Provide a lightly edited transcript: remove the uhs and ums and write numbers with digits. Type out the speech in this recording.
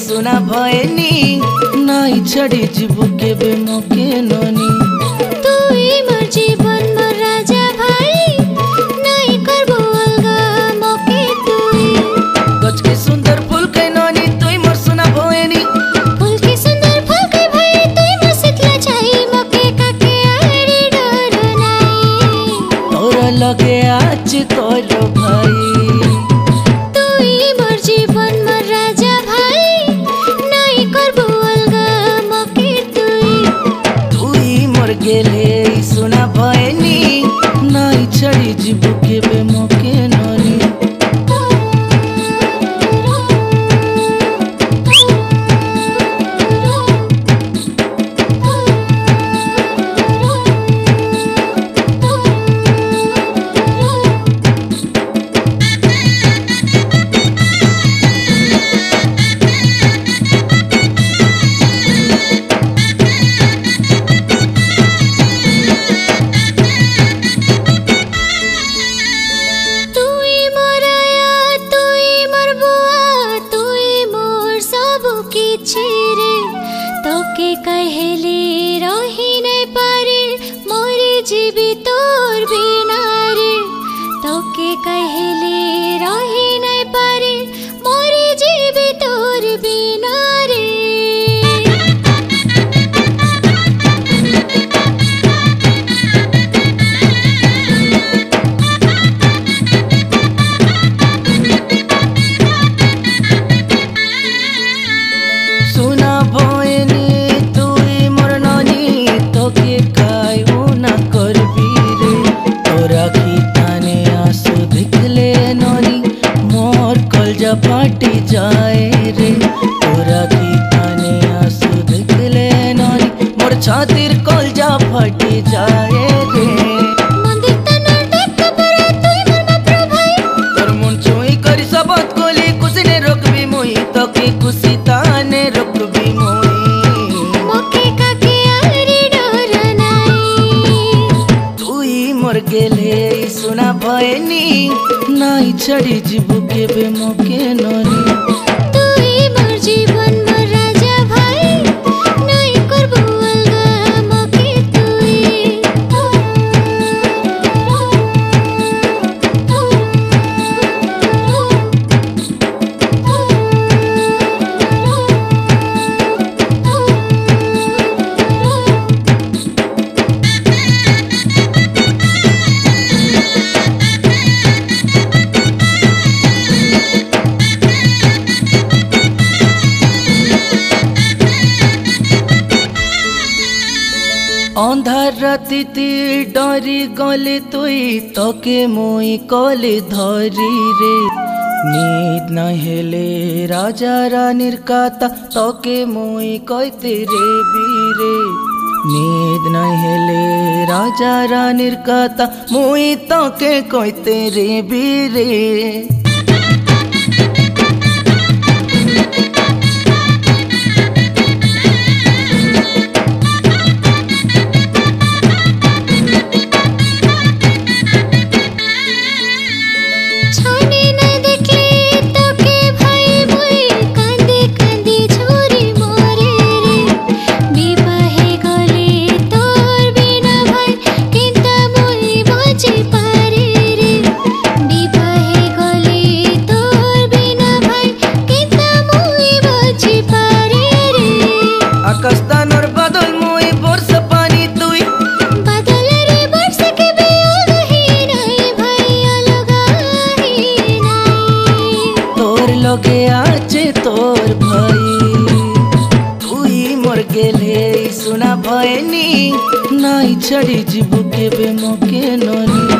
सुना भयनी नाई छड़ी जीवो केबे मोके ननी तुई मोर जीवन मोर राजा भाई नाई करबो अलगा मोके तुई गछ के सुंदर फूल के ननी तुई मोर सुना भयनी फूल के सुंदर फूल के भाई तुई मोर शीतला छाई मोके काके आड़ी डर नाई तोरा लगे आज तोरो भाई गेले सुना भयनी नाई छड़ी जीवो केबे मोके ननी फाटी जाए रे तोरा की ताने आंसू देखले नानी मोर छातिर कलजा फाटी जाए रे मंदिर तनर देख परे तुई मोर बापरो भाई तोर मन चोई करी सबत कोली कुछ ने रोकबी मोई तो की खुशी ताने रोकबी मोई मोके काके आड़ी डर नाई तुई मोर गेले सुना भयनी नाई छड़ी जीवो केबे मोके ननी तुई मोर जीवन मोर राजा भाई नाई करबो अलगा मोके तुई अंधार राति डरी गले तुई तके मोई कले धरी रे नींद न हेले राजा रानीर काता तके मोई कहते रे बीरे नींद न हेले राजा रानीर काता मोई तके कहते रे बीरे पारे रे ନାଇଁ ଛାଡ଼ି ଯିବୁ କେବେ ମୋକେ ନରି।